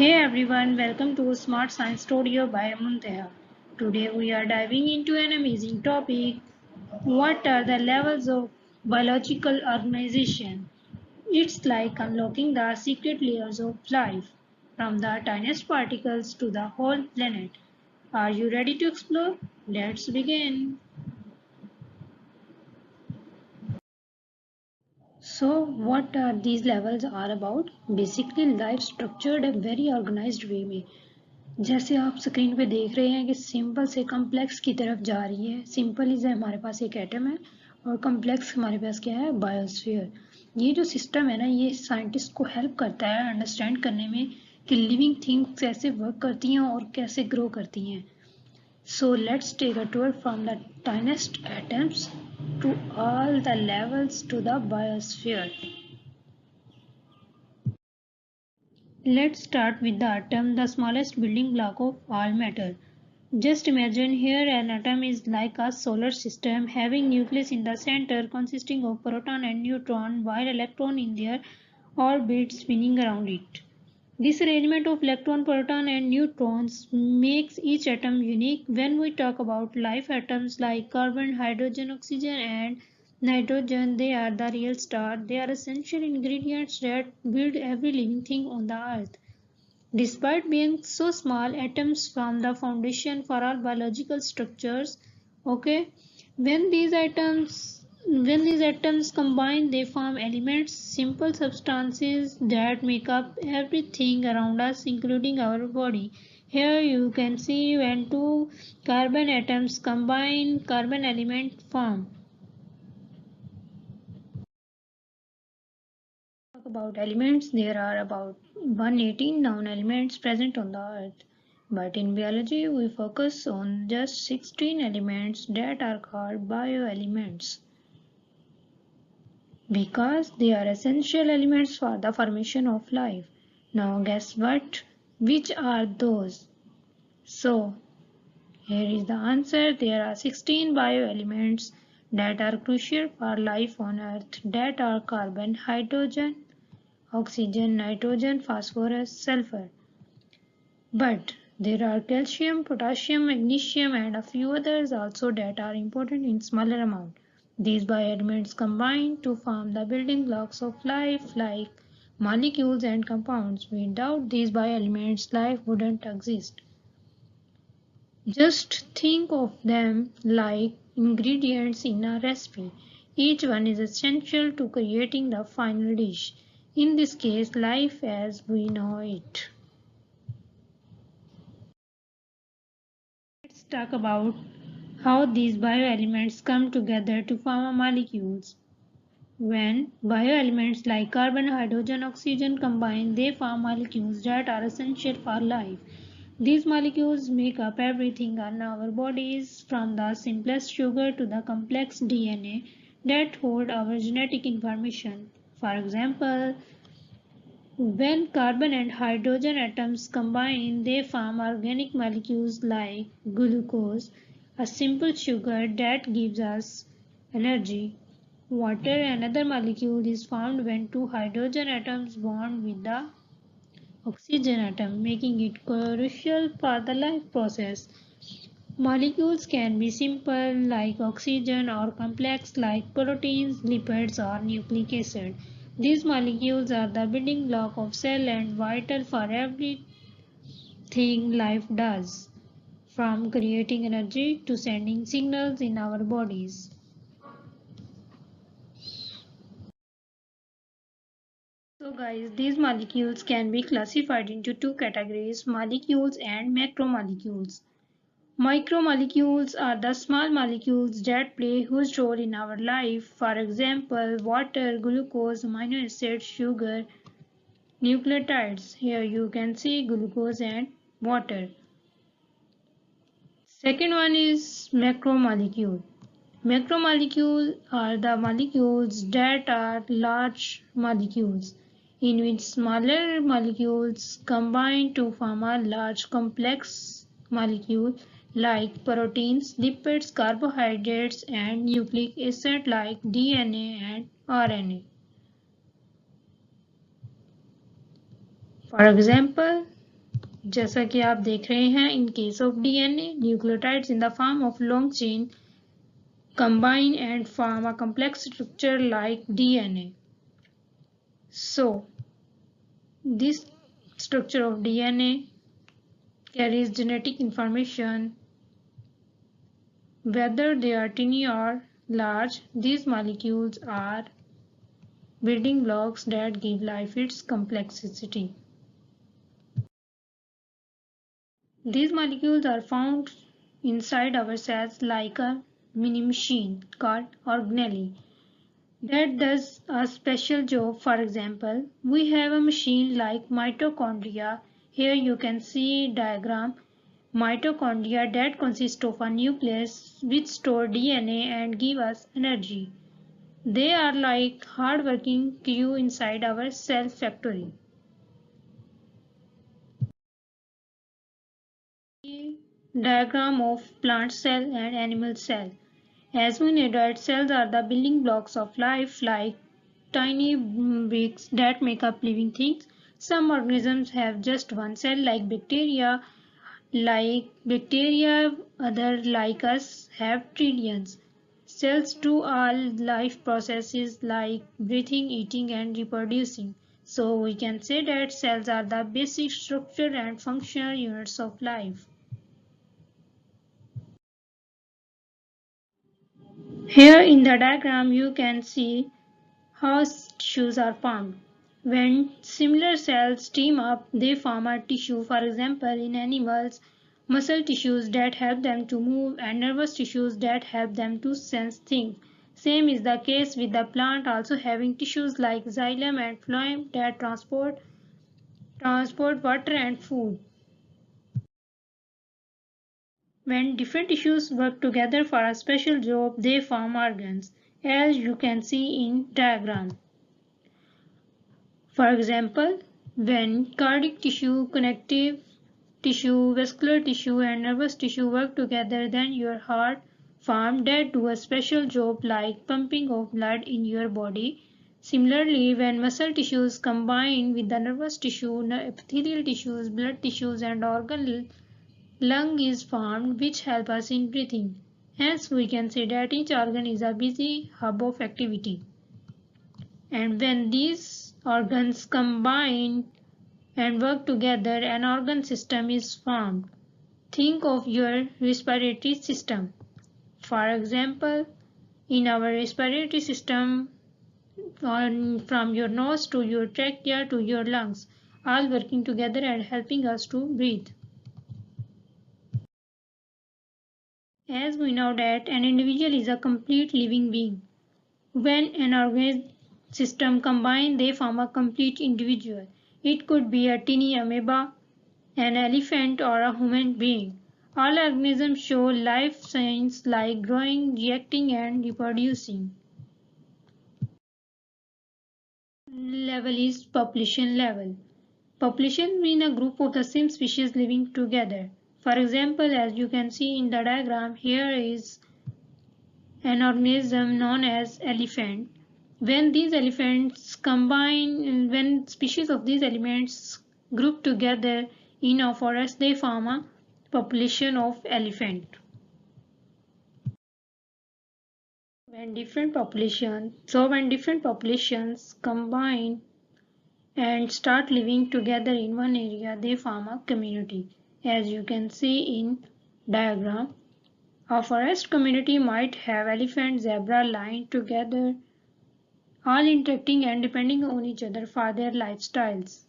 Hey everyone, welcome to Smart Science Studio by Muntiha. Today we are diving into an amazing topic. What are the levels of biological organization? It's like unlocking the secret layers of life, from the tiniest particles to the whole planet. Are you ready to explore? Let's begin. So what are these levels are about? Basically life structured a very organized way में जैसे आप screen पे देख रहे हैं कि simple से complex की तरफ जा रही है। सिंपल इज हमारे पास एक एटम है और कम्प्लेक्स हमारे पास क्या है, बायोस्फीयर। ये जो सिस्टम है ना, ये साइंटिस्ट को हेल्प करता है अंडरस्टैंड करने में कि लिविंग थिंग्स कैसे वर्क करती हैं और कैसे ग्रो करती हैं। So let's take a tour from the tiniest atoms to all the levels to the biosphere. Let's start with the atom, the smallest building block of all matter. Just imagine here an atom is like a solar system having nucleus in the center consisting of proton and neutron while electron in their orbit spinning around it. This arrangement of electron, proton and neutrons makes each atom unique. When we talk about life atoms like carbon, hydrogen, oxygen and nitrogen, they are the real star. They are essential ingredients that build every living thing on the earth. Despite being so small, atoms form the foundation for all biological structures. Okay, when these atoms combine, they form elements, simple substances that make up everything around us, including our body. Here you can see when two carbon atoms combine, carbon element form. Talk about elements, there are about 118 known elements present on the earth. But in biology, we focus on just 16 elements that are called bioelements because they are essential elements for the formation of life. Now guess what? Which are those? So here is the answer. There are 16 bioelements that are crucial for life on earth, that are carbon, hydrogen, oxygen, nitrogen, phosphorus, sulfur. But there are calcium, potassium, magnesium and a few others also that are important in smaller amount. These bioelements combine to form the building blocks of life like molecules and compounds. Without these bioelements, life wouldn't exist. Just think of them like ingredients in a recipe. Each one is essential to creating the final dish. In this case, life as we know it. Let's talk about how these bioelements come together to form molecules. When bioelements like carbon, hydrogen, oxygen combine, they form molecules that are essential for life. These molecules make up everything in our bodies, from the simplest sugar to the complex DNA that hold our genetic information. For example, when carbon and hydrogen atoms combine, they form organic molecules like glucose, a simple sugar that gives us energy. Water, another molecule, is formed when two hydrogen atoms bond with the oxygen atom, making it crucial for the life process. Molecules can be simple like oxygen or complex like proteins, lipids or nucleic acid. These molecules are the building block of cell and vital for everything life does, from creating energy to sending signals in our bodies. So guys, these molecules can be classified into two categories, molecules and macromolecules. Micromolecules are the small molecules that play a huge role in our life. For example, water, glucose, amino acids, sugar, nucleotides. Here you can see glucose and water. Second one is macromolecule. Macromolecules are the molecules that are large molecules, in which smaller molecules combine to form a large complex molecule like proteins, lipids, carbohydrates, and nucleic acid like DNA and RNA. For example, जैसा कि आप देख रहे हैं, in case of DNA, nucleotides in the form of long chain combine and form a complex structure like DNA. So, this structure of DNA carries genetic information. Whether they are tiny or large, these molecules are building blocks that give life its complexity. These molecules are found inside our cells like a mini machine called organelle that does a special job. For example, we have a machine like mitochondria. Here you can see diagram. Mitochondria that consist of a nucleus which store DNA and give us energy. They are like hard-working crew inside our cell factory. Diagram of plant cell and animal cell. As we know that cells are the building blocks of life, like tiny bricks that make up living things. Some organisms have just one cell, like bacteria. Other like us have trillions. Cells do all life processes like breathing, eating and reproducing. So we can say that cells are the basic structure and functional units of life. Here in the diagram you can see how tissues are formed. When similar cells team up, they form a tissue. For example, in animals, muscle tissues that help them to move and nervous tissues that help them to sense things. Same is the case with the plant, also having tissues like xylem and phloem that transport water and food. When different tissues work together for a special job, they form organs, as you can see in diagram. For example, when cardiac tissue, connective tissue, vascular tissue and nervous tissue work together, then your heart forms that do a special job like pumping of blood in your body. Similarly, when muscle tissues combine with the nervous tissue, epithelial tissues, blood tissues and organ lung is formed which help us in breathing. Hence, we can say that each organ is a busy hub of activity. And when these organs combine and work together, an organ system is formed. Think of your respiratory system. For example, in our respiratory system, from your nose to your trachea to your lungs, all working together and helping us to breathe. As we know that an individual is a complete living being. When an organ system combine, they form a complete individual. It could be a tiny amoeba, an elephant or a human being. All organisms show life signs like growing, reacting and reproducing. Level is population level. Population means a group of the same species living together. For example, as you can see in the diagram, here is an organism known as elephant. When these elephants combine, when species of these elements group together in a forest, they form a population of elephant. When different populations combine and start living together in one area, they form a community. As you can see in diagram, a forest community might have elephant, zebra, lion together, all interacting and depending on each other for their lifestyles.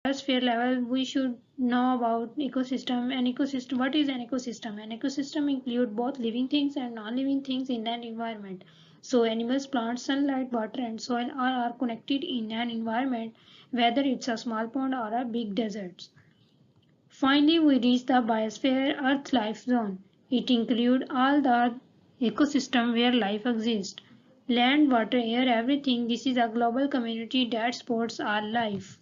Biosphere level, we should know about ecosystem. What is an ecosystem? An ecosystem includes both living things and non-living things in an environment. So animals, plants, sunlight, water and soil all are connected in an environment, whether it's a small pond or a big desert. Finally, we reach the biosphere Earth life zone. It includes all the ecosystem where life exists. Land, water, air, everything. This is a global community that supports our life.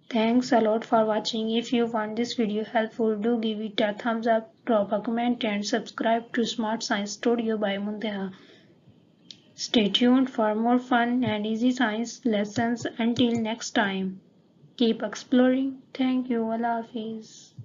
Thanks a lot for watching. If you found this video helpful, do give it a thumbs up, drop a comment and subscribe to Smart Science Studio by Muntiha. Stay tuned for more fun and easy science lessons. Until next time, keep exploring. Thank you. Allah Hafiz.